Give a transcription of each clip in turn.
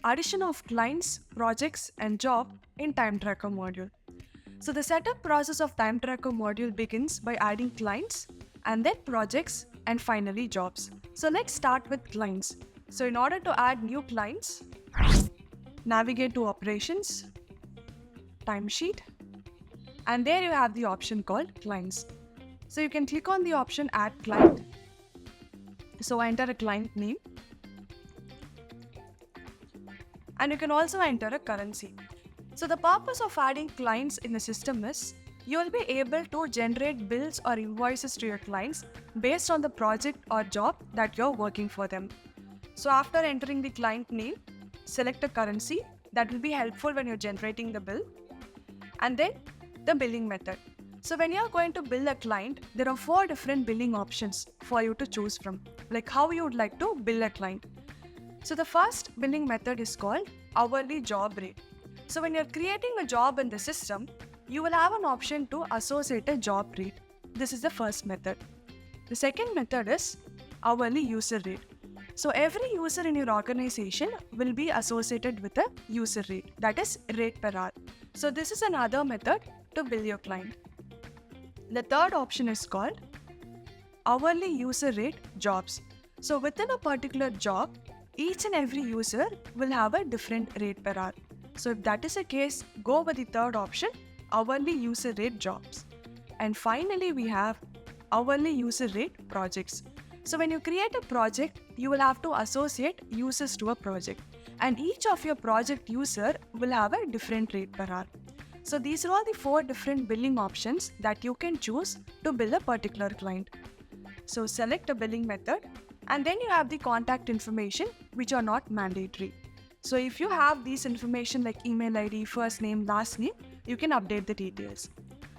addition of clients, projects, and job in time tracker module. So the setup process of time tracker module begins by adding clients and then projects and finally jobs. So let's start with clients. So in order to add new clients, navigate to operations, timesheet, and there you have the option called clients. So you can click on the option add client. So enter a client name and you can also enter a currency. So the purpose of adding clients in the system is you will be able to generate bills or invoices to your clients based on the project or job that you're working for them. So after entering the client name, select a currency that will be helpful when you're generating the bill, and then the billing method. So when you're going to bill a client, there are 4 different billing options for you to choose from, like how you would like to bill a client. So the first billing method is called hourly job rate. So when you're creating a job in the system, you will have an option to associate a job rate. This is the first method. The second method is hourly user rate. So every user in your organization will be associated with a user rate, that is rate per hour. So this is another method to bill your client. The third option is called hourly user rate jobs. So within a particular job, each and every user will have a different rate per hour. So if that is the case, go with the third option, hourly user rate jobs. And finally, we have hourly user rate projects. So when you create a project, you will have to associate users to a project. And each of your project user will have a different rate per hour. So these are all the 4 different billing options that you can choose to bill a particular client. So select a billing method and then you have the contact information which are not mandatory. So if you have these information like email ID, first name, last name, you can update the details.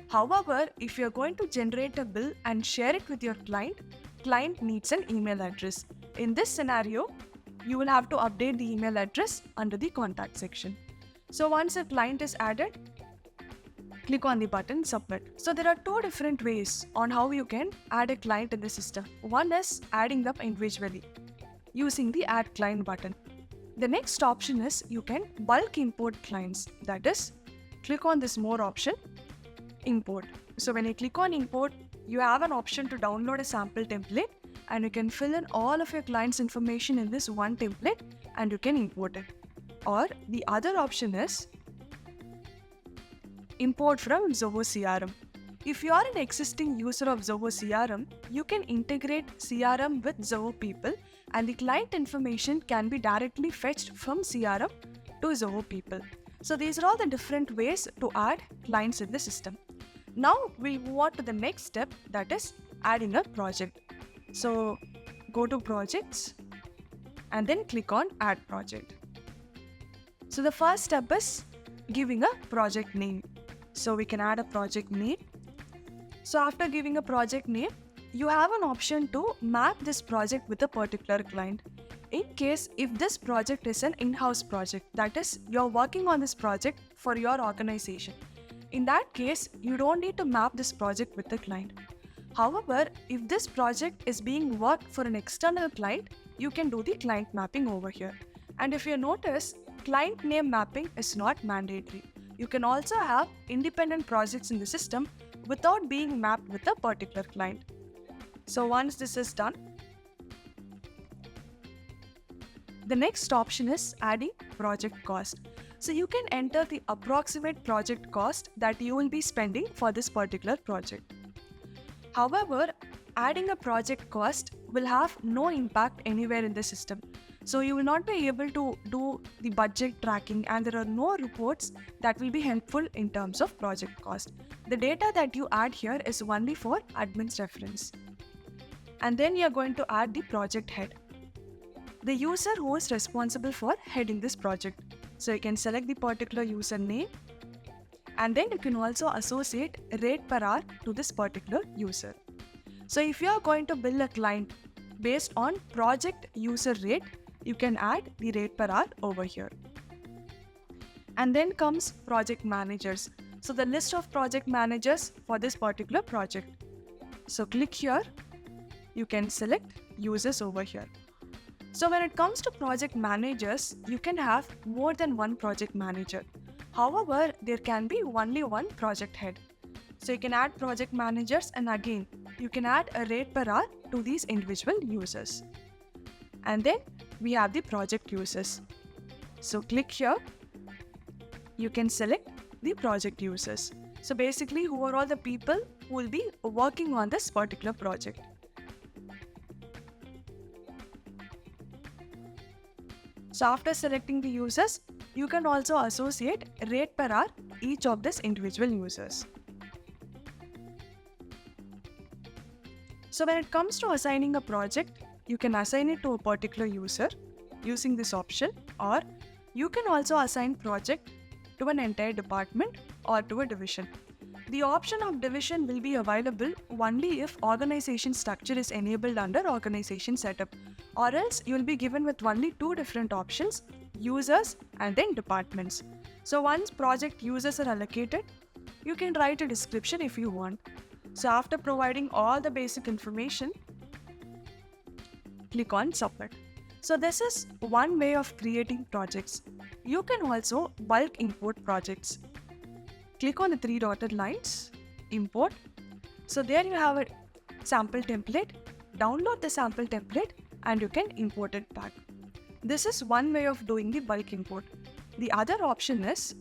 However, if you're going to generate a bill and share it with your client needs an email address. In this scenario, you will have to update the email address under the contact section. So once a client is added, click on the button submit. So there are 2 different ways on how you can add a client in the system. One is adding them individually using the add client button. The next option is you can bulk import clients. That is, click on this more option, import. So when you click on import, you have an option to download a sample template and you can fill in all of your clients' information in this one template and you can import it. Or the other option is import from Zoho CRM. If you are an existing user of Zoho CRM, you can integrate CRM with Zoho People and the client information can be directly fetched from CRM to Zoho People. So these are all the different ways to add clients in the system. Now we'll move on to the next step, that is adding a project. So go to projects and then click on add project. So the first step is giving a project name. So we can add a project name. So after giving a project name, you have an option to map this project with a particular client. In case if this project is an in-house project, that is, you're working on this project for your organization. In that case, you don't need to map this project with the client. However, if this project is being worked for an external client, you can do the client mapping over here. And if you notice, client name mapping is not mandatory. You can also have independent projects in the system without being mapped with a particular client. So once this is done, the next option is adding project cost. So you can enter the approximate project cost that you will be spending for this particular project. However, adding a project cost will have no impact anywhere in the system. So you will not be able to do the budget tracking and there are no reports that will be helpful in terms of project cost. The data that you add here is only for admin's reference. And then you're going to add the project head, the user who is responsible for heading this project. So you can select the particular user name and then you can also associate rate per hour to this particular user. So if you are going to bill a client based on project user rate, you can add the rate per hour over here. And then comes project managers. So the list of project managers for this particular project. So click here, you can select users over here. So when it comes to project managers, you can have more than one project manager. However, there can be only one project head. So you can add project managers, and again, you can add a rate per hour to these individual users. And then we have the project users. So click here, you can select the project users. So basically, who are all the people who will be working on this particular project. So after selecting the users, you can also associate rate per hour each of these individual users. So when it comes to assigning a project, you can assign it to a particular user using this option, or you can also assign project to an entire department or to a division. The option of division will be available only if organization structure is enabled under organization setup, or else you will be given with only two different options, users and then departments. So once project users are allocated, you can write a description if you want. So after providing all the basic information, click on submit. So this is one way of creating projects. You can also bulk import projects. Click on the three dotted lines, import. So there you have a sample template. Download the sample template and you can import it back. This is one way of doing the bulk import. The other option is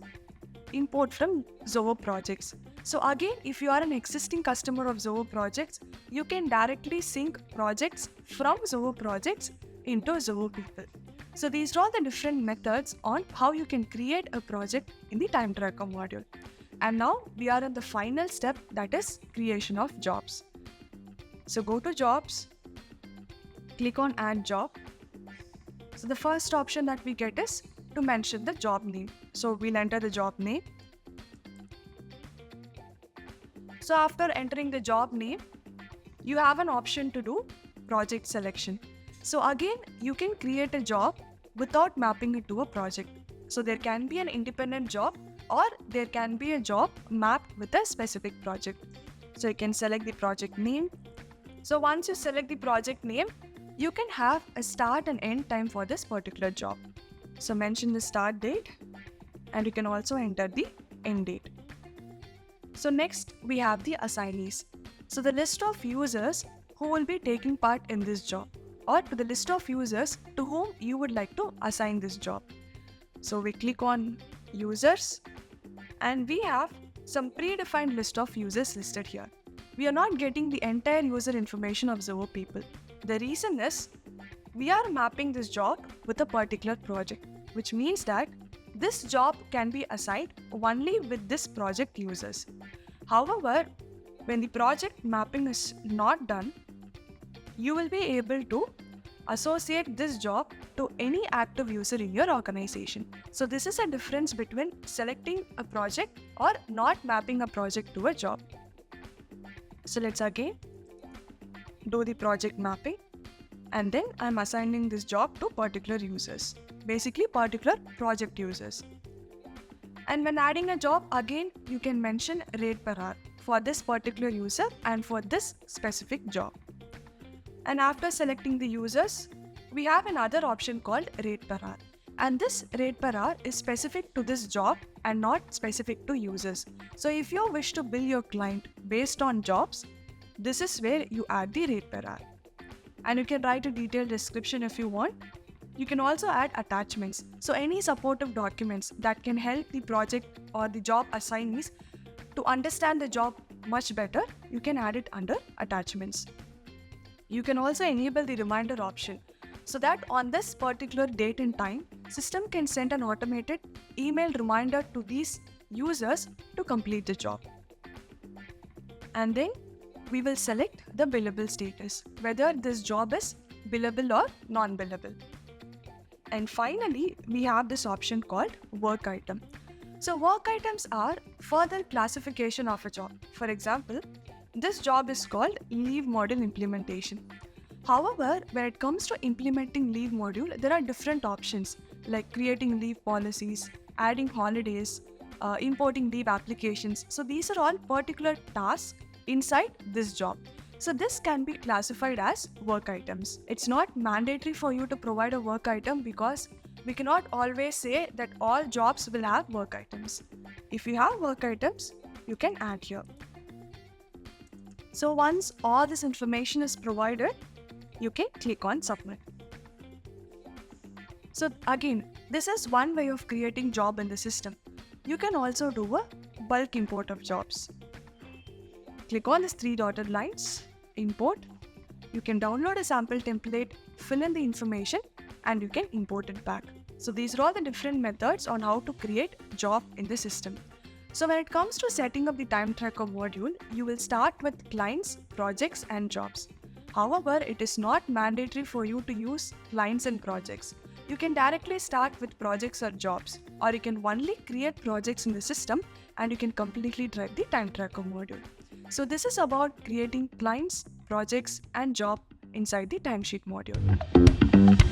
import from Zoho projects. So again, if you are an existing customer of Zoho projects, you can directly sync projects from Zoho projects into Zoho people. So these are all the different methods on how you can create a project in the time tracker module. And now we are in the final step, that is creation of jobs. So go to jobs, click on add job. So the first option that we get is to mention the job name. So we'll enter the job name. So after entering the job name, you have an option to do project selection. So again, you can create a job without mapping it to a project. So there can be an independent job or there can be a job mapped with a specific project. So you can select the project name. So once you select the project name, you can have a start and end time for this particular job. So mention the start date and you can also enter the end date. So next we have the assignees. So the list of users who will be taking part in this job, or to the list of users to whom you would like to assign this job. So we click on users and we have some predefined list of users listed here. We are not getting the entire user information of Zoho people. The reason is we are mapping this job with a particular project, which means that this job can be assigned only with this project users. However, when the project mapping is not done, you will be able to associate this job to any active user in your organization. So this is a difference between selecting a project or not mapping a project to a job. So let's again do the project mapping, and then I'm assigning this job to particular users, basically particular project users. And when adding a job, again you can mention rate per hour for this particular user and for this specific job. And after selecting the users, we have another option called rate per hour. And this rate per hour is specific to this job and not specific to users. So if you wish to bill your client based on jobs, this is where you add the rate per hour. And you can write a detailed description if you want. You can also add attachments. So any supportive documents that can help the project or the job assignees to understand the job much better, you can add it under attachments. You can also enable the reminder option so that on this particular date and time, system can send an automated email reminder to these users to complete the job. And then we will select the billable status, whether this job is billable or non-billable. And finally, we have this option called work item. So work items are further classification of a job. For example, this job is called leave module implementation. However, when it comes to implementing leave module, there are different options like creating leave policies, adding holidays, importing leave applications. So these are all particular tasks inside this job. So this can be classified as work items. It's not mandatory for you to provide a work item because we cannot always say that all jobs will have work items. If you have work items, you can add here. So once all this information is provided, you can click on submit. So again, this is one way of creating job in the system. You can also do a bulk import of jobs. Click on these three dotted lines, import. You can download a sample template, fill in the information, and you can import it back. So these are all the different methods on how to create job in the system. So when it comes to setting up the time tracker module, you will start with clients, projects, and jobs. However, it is not mandatory for you to use clients and projects. You can directly start with projects or jobs, or you can only create projects in the system and you can completely drive the time tracker module. So this is about creating clients, projects, and job inside the timesheet module.